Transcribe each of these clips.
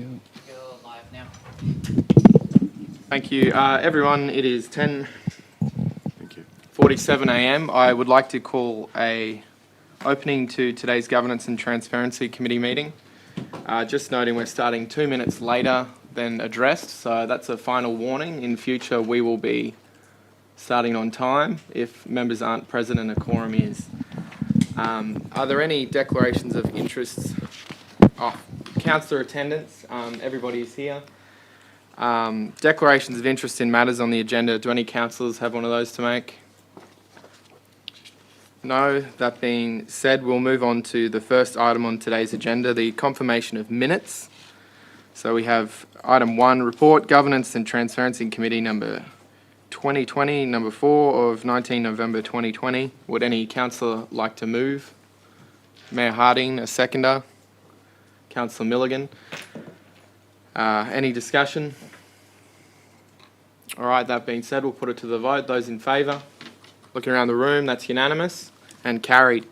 you. You're live now. Thank you, everyone. It is 10:47 a.m. I would like to call a opening to today's Governance and Transparency Committee meeting. Just noting we're starting 2 minutes later than addressed, so that's a final warning. In future, we will be starting on time if members aren't present and a quorum is. Are there any declarations of interest? Councillor attendance, everybody is here. Declarations of interest in matters on the agenda. Do any councillors have one of those to make? No. That being said, we'll move on to the first item on today's agenda, the confirmation of minutes. So we have item 1, report, Governance and Transparency Committee number 2020, number 4 of 19 November 2020. Would any councillor like to move? Mayor Harding, a seconder. Councillor Milligan. Any discussion? All right, that being said, we'll put it to the vote. Those in favour? Looking around the room, that's unanimous and carried.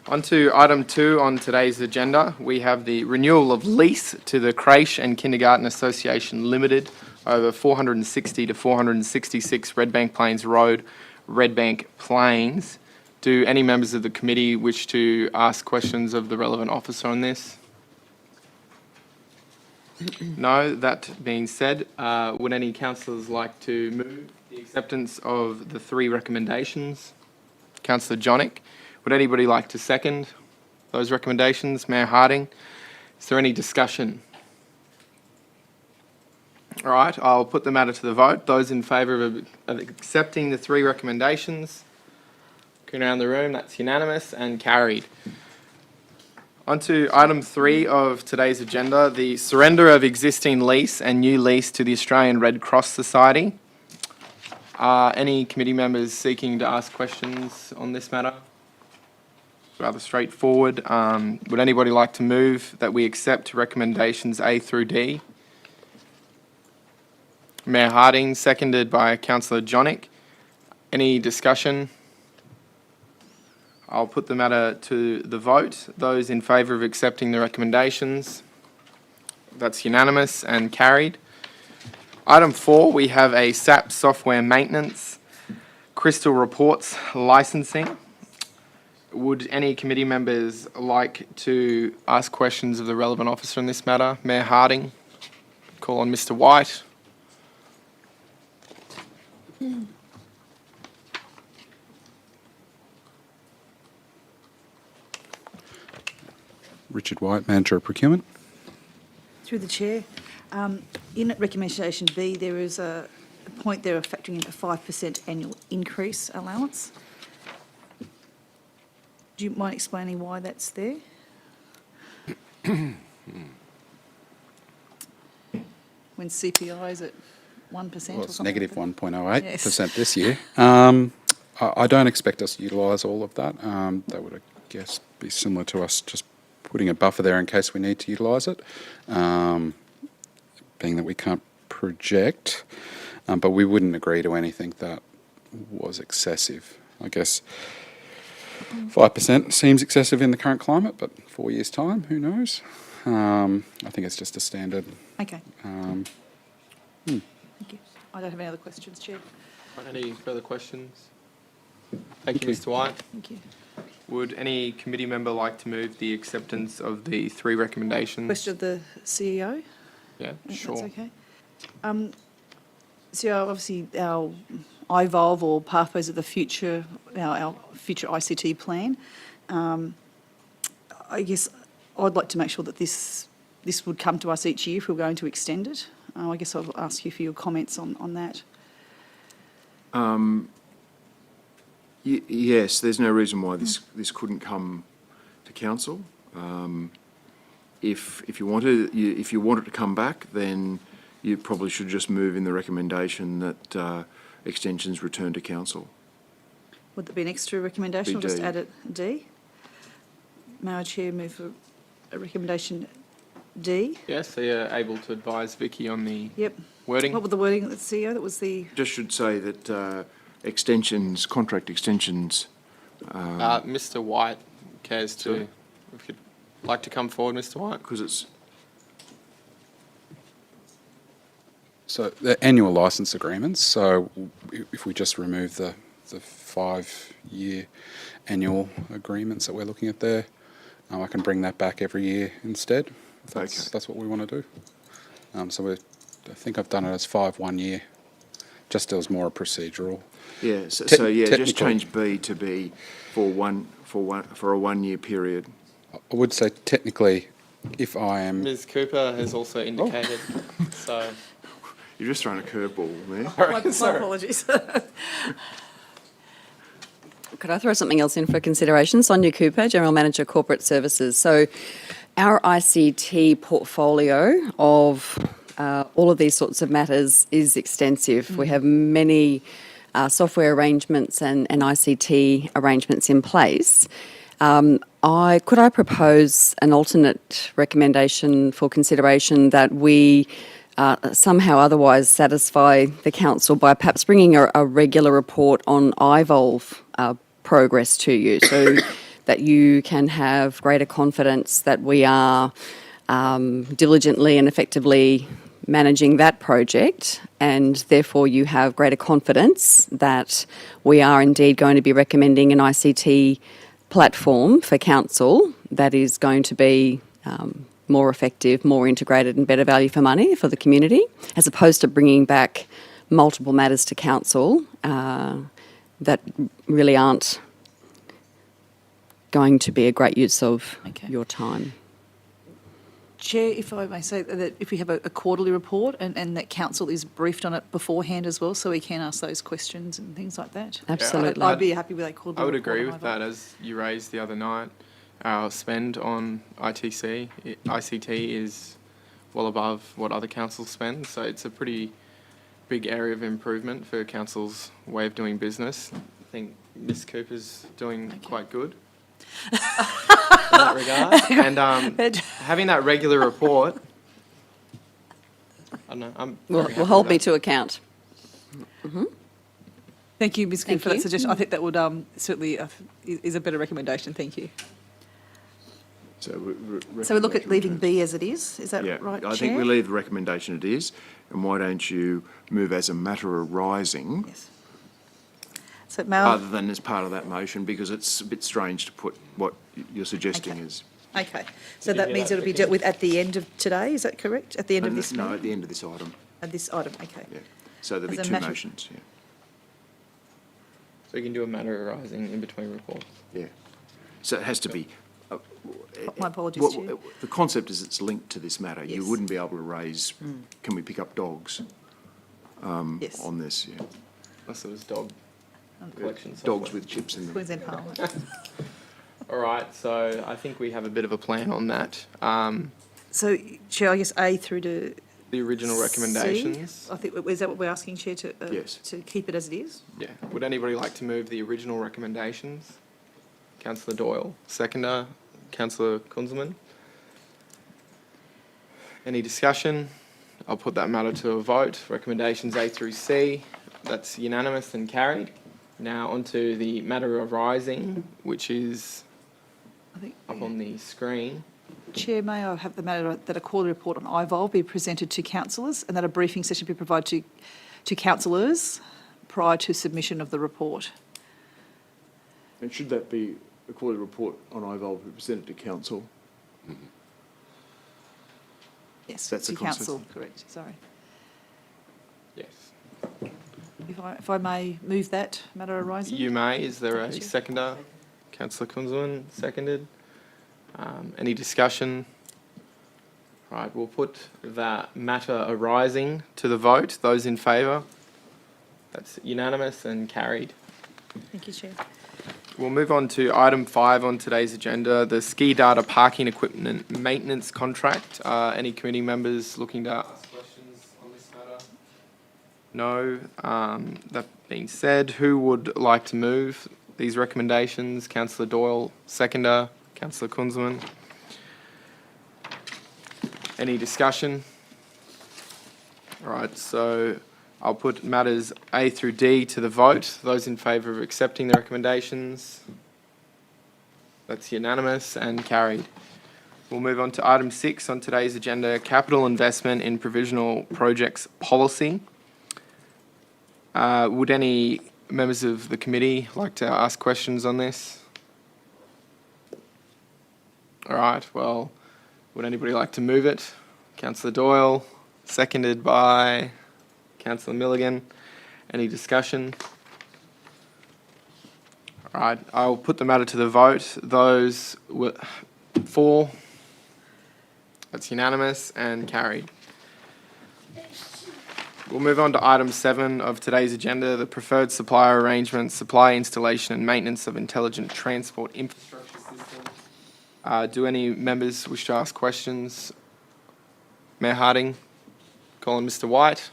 On to item 2 on today's agenda. We have the renewal of lease to the Creche and Kindergarten Association Limited over 460 to 466 Redbank Plains Road, Redbank Plains. Do any members of the committee wish to ask questions of the relevant officer on this? No. That being said, would any councillors like to move the acceptance of the 3 recommendations? Councillor Jonik. Would anybody like to second those recommendations? Mayor Harding. Is there any discussion? All right, I'll put the matter to the vote. Those in favour of accepting the 3 recommendations? Looking around the room, that's unanimous and carried. On to item 3 of today's agenda, the surrender of existing lease and new lease to the Australian Red Cross Society. Any committee members seeking to ask questions on this matter? Rather straightforward. Would anybody like to move that we accept recommendations A through D? Mayor Harding, seconded by Councillor Jonik. Any discussion? I'll put the matter to the vote. Those in favour of accepting the recommendations? That's unanimous and carried. Item 4, we have a SAP software maintenance, Crystal Reports licensing. Would any committee members like to ask questions of the relevant officer in this matter? Mayor Harding, call on Mr. White. Richard White, Manager of Procurement. Through the Chair, in recommendation B, there is a point there of factoring in a 5% annual increase allowance. Do you mind explaining why that's there? When CPI is at 1% Well, or it's something? negative like that? 1.08% this year. I don't expect us to utilise all of that. That would, I guess, be similar to us just putting a buffer there in case we need to utilise it, being that we can't project, but we wouldn't agree to anything that was excessive. I guess 5% seems excessive in the current climate, but 4 years' time, who knows? I think it's just a standard. Okay. Thank you. I don't have any other questions, Chair. Any further questions? Thank you, Mr. White. Thank you. Would any committee member like to move the acceptance of the 3 recommendations? Question of the CEO? Yeah, If sure. That's okay. CEO, obviously our iVolve or Pathways of the Future, our future ICT plan, I guess I'd like to make sure that this would come to us each year if we're going to extend it. I guess I'll ask you for your comments on that. Yes, there's no reason why this couldn't come to council. If you wanted it to come back, then you probably should just move in the recommendation that extensions return to council. Would there be an extra recommendation or just D. add it D? May I, Chair, move for a recommendation D? Yes, so you're able to advise Vicky on the Yep. wording? What was the wording of the CEO? That was the... Just should say that extensions, contract extensions. Mr. White cares to, Sorry? if you'd like to come forward, Mr. White. Because it's So the annual licence agreements. So if we just remove the 5-year annual agreements that we're looking at there, I can bring that back every year instead. If that's what we want to do. I think I've done it as 5 1 year. Just as more a procedural. Yeah, just technically- change B to be for a 1 year period. I would say technically, if I am Ms. Cooper has also indicated, so. You're just throwing a curveball there. My apologies. Could I throw something else in for consideration? Sonia Cooper, General Manager, Corporate Services. So our ICT portfolio of all of these sorts of matters is extensive. We have many software arrangements and ICT arrangements in place. Could I propose an alternate recommendation for consideration that we somehow otherwise satisfy the council by perhaps bringing a regular report on iVolve progress to you, so that you can have greater confidence that we are diligently and effectively managing that project, and therefore you have greater confidence that we are indeed going to be recommending an ICT platform for council that is going to be more effective, more integrated and better value for money for the community, as opposed to bringing back multiple matters to council that really aren't going to be a great use of your time. Chair, if I may say that if we have a quarterly report and that council is briefed on it beforehand as well, so we can ask those questions and things like that. Absolutely. I'd be happy with that quarterly I would report agree on with iVolve. that, as you raised the other night. Our spend on ICT is well above what other councils spend, so it's a pretty big area of improvement for council's way of doing business. I think Ms. Cooper's doing quite good in that regard. And having that regular report, I don't know, I'm very happy Will hold with me that. to account. Thank you, Ms. Cooper, Thank for that you. suggestion. I think that would certainly is a better recommendation. Thank you. So So we look at leaving B as it is that Yeah, right, Chair? I think we leave the recommendation it is, and why don't you move as a matter arising, Yes. So Mal, other than as part of that motion, because it's a bit strange to put what you're suggesting Okay. is. okay. So Did you that hear means that, it'll be Vicky? dealt with at the end of today, is that correct? At the end of this No, meeting? at the end of this item, At this item, okay. yeah. So there'll As be a two matter- motions, yeah. So you can do a matter arising in between reports. Yeah. So it has to be. My apologies, Well, Chair. the concept is it's linked to this matter. You Yes. wouldn't be able to raise, can we pick up dogs Yes. on this, yeah. Unless it was dog collection Dogs software. with chips in them. Queensland Parliament. All right, so I think we have a bit of a plan on that. So, Chair, I guess A through to The original C, recommendations. I think, is that what we're asking, Chair, to Yes. to keep it as it is? Yeah. Would anybody like to move the original recommendations? Councillor Doyle. Seconder, Councillor Kunzelman. Any discussion? I'll put that matter to a vote. Recommendations A through C. That's unanimous and carried. Now onto the matter arising, which is I think. up on the screen. Chair, may I have the matter that a quarterly report on iVolve be presented to councillors and that a briefing session be provided to councillors prior to submission of the report? And should that be a quarterly report on iVolve presented to council? Yes, That's to the concept. council, correct, sorry. Yes. If I may move that matter arising? You may. Is there a Thank you. seconder? Councillor Kunzelman, seconded. Any discussion? Right, we'll put that matter arising to the vote. Those in favour? That's unanimous and carried. Thank you, Chair. We'll move on to item 5 on today's agenda, the ski data parking equipment maintenance contract. Any committee members looking to ask questions on this matter? No. That being said, who would like to move these recommendations? Councillor Doyle, seconder. Councillor Kunzelman. Any discussion? All right, so I'll put matters A through D to the vote. Those in favour of accepting the recommendations? That's unanimous and carried. We'll move on to item 6 on today's agenda, capital investment in provisional projects policy. Would any members of the committee like to ask questions on this? All right, well, would anybody like to move it? Councillor Doyle, seconded by Councillor Milligan. Any discussion? All right, I'll put the matter to the vote. Those for, that's unanimous and carried. We'll move on to item 7 of today's agenda, the preferred supplier arrangements, supply, installation and maintenance of intelligent transport infrastructure system. Do any members wish to ask questions? Mayor Harding, call on Mr. White.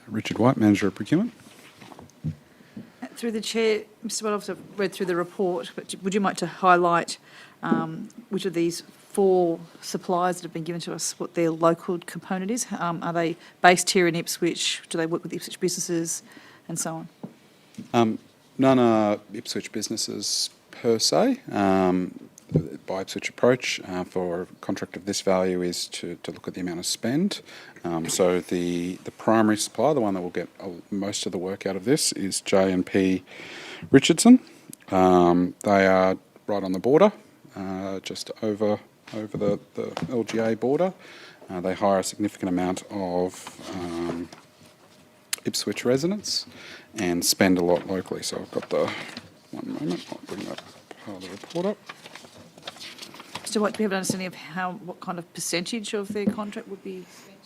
Richard White, Manager of Procurement. Through the chair, Mr. White, I've read through the report, but would you like to highlight which of these 4 suppliers that have been given to us, what their local component is? Are they based here in Ipswich? Do they work with Ipswich businesses and so on? None are Ipswich businesses per se. By Ipswich approach for a contract of this value is to look at the amount of spend. So the primary supplier, the one that will get most of the work out of this, is J&P Richardson. They are right on the border, just over the LGA border. They hire a significant amount of Ipswich residents and spend a lot locally. So I've got the, one moment, I'll bring that part of the report up. Mr. White, do we have an understanding of what kind of percentage of their contract would be spent?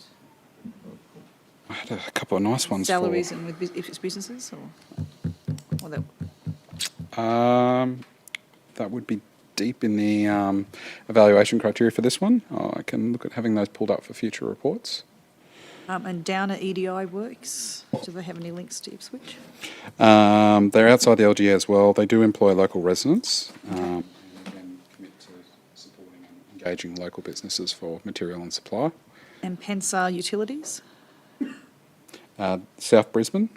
I had a couple of nice ones. Salaries and with Ipswich businesses, or that? That would be deep in the evaluation criteria for this one. I can look at having those pulled up for future reports. And Downer EDI Works, do they have any links to Ipswich? They're outside the LGA as well. They do employ local residents and again commit to supporting and engaging local businesses for material and supply. And Pensar Utilities? South Brisbane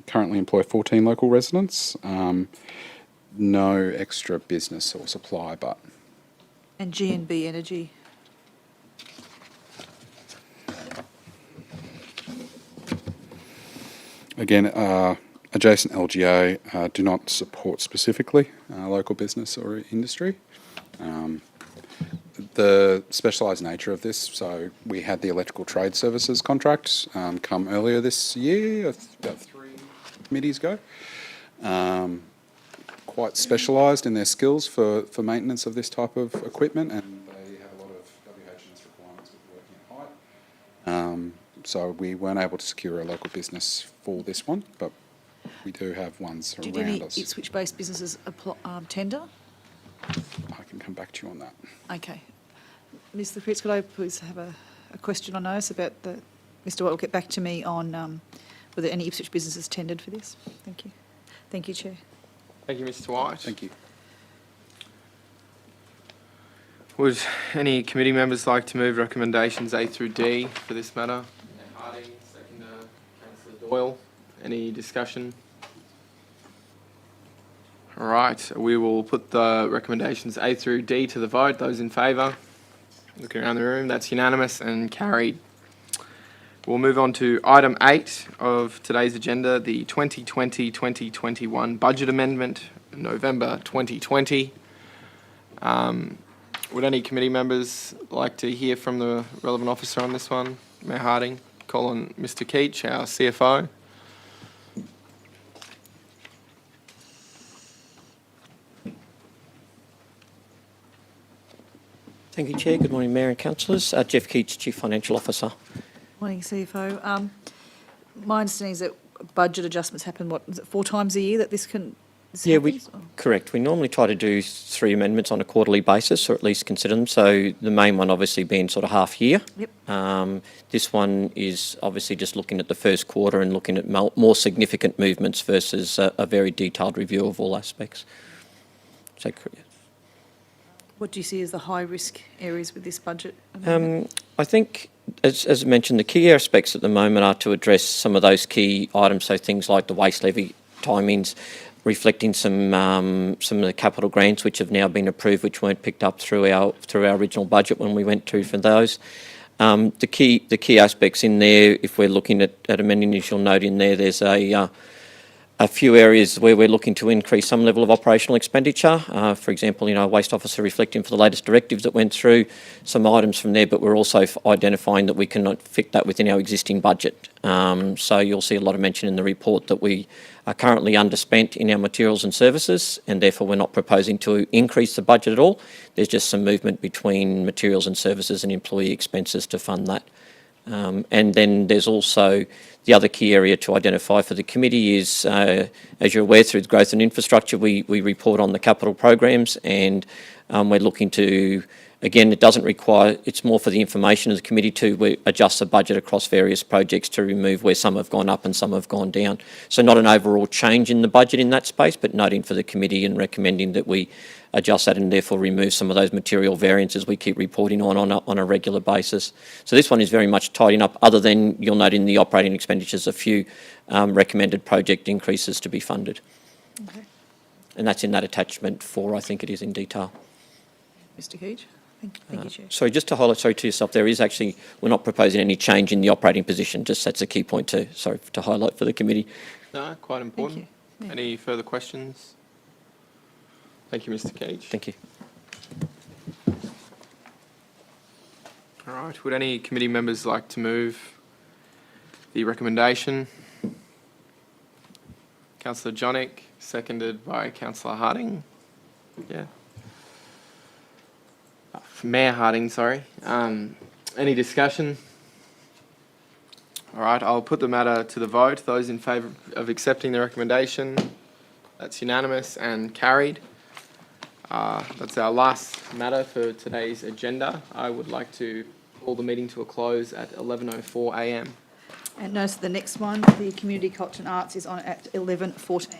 currently employ 14 local residents. No extra business or supply, but. And G&B Energy? Again, adjacent LGA do not support specifically local business or industry. The specialised nature of this, so we had the electrical trade services contract come earlier this year, about 3 committees ago. Quite specialised in their skills for maintenance of this type of equipment, and they have a lot of WHS requirements with working at height. So we weren't able to secure a local business for this one, but we do have ones Did around any us. Ipswich-based businesses tender? I can come back to you on that. Okay. Mr. Fritz, could I please have a question on those about the... Mr. White will get back to me on whether any Ipswich businesses tendered for this. Thank you. Thank you, Chair. Thank you, Mr. White. Thank you. Would any committee members like to move recommendations A through D for this matter? Harding, seconder, Councillor Doyle. Any discussion? All right, we will put the recommendations A through D to the vote. Those in favour? Looking around the room, that's unanimous and carried. We'll move on to item 8 of today's agenda, the 2020-2021 budget amendment, November 2020. Would any committee members like to hear from the relevant officer on this one? Mayor Harding, call on Mr. Keach, our CFO. Thank you, Chair. Good morning, Mayor and Councillors. Jeff Keach, Chief Financial Officer. Morning, CFO. My understanding is that budget adjustments happen, what, is it 4 times a year that this can... Correct. We normally try to do 3 amendments on a quarterly basis, or at least consider them. So the main one obviously being sort of half year. Yep. This one is obviously just looking at the first quarter and looking at more significant movements versus a very detailed review of all aspects. So, What do you see as the high-risk areas with this budget? I think, as mentioned, the key aspects at the moment are to address some of those key items, so things like the waste levy timings, reflecting some of the capital grants which have now been approved, which weren't picked up through our original budget when we went through for those. The key aspects in there, if we're looking at amending, as you'll note in there, there's a few areas where we're looking to increase some level of operational expenditure. For example, a waste officer reflecting for the latest directives that went through, some items from there, but we're also identifying that we cannot fit that within our existing budget. So you'll see a lot of mention in the report that we are currently underspent in our materials and services, and therefore we're not proposing to increase the budget at all. There's just some movement between materials and services and employee expenses to fund that. And then there's also the other key area to identify for the committee is, as you're aware, through the growth and infrastructure, we report on the capital programs, and we're looking to, again, it doesn't require, it's more for the information of the committee to adjust the budget across various projects to remove where some have gone up and some have gone down. So not an overall change in the budget in that space, but noting for the committee and recommending that we adjust that and therefore remove some of those material variances we keep reporting on a regular basis. So this one is very much tidying up, other than you'll note in the operating expenditures a few recommended project increases to be funded. Okay. And that's in that attachment 4, I think it is in detail. Mr Keach? Thank you, Chair. Sorry, just to highlight, sorry to yourself, there is actually, we're not proposing any change in the operating position, just that's a key point to highlight for the committee. No, quite important. Thank you. Yeah. Any further questions? Thank you, Mr. Cage. Thank you. All right, would any committee members like to move the recommendation? Councillor Johnnick, seconded by Councillor Harding. Yeah. Mayor Harding, sorry. Any discussion? All right, I'll put the matter to the vote. Those in favour of accepting the recommendation, that's unanimous and carried. That's our last matter for today's agenda. I would like to call the meeting to a close at 11:04 a.m. And notice the next one, the Community Culture and Arts, is on at 11:14.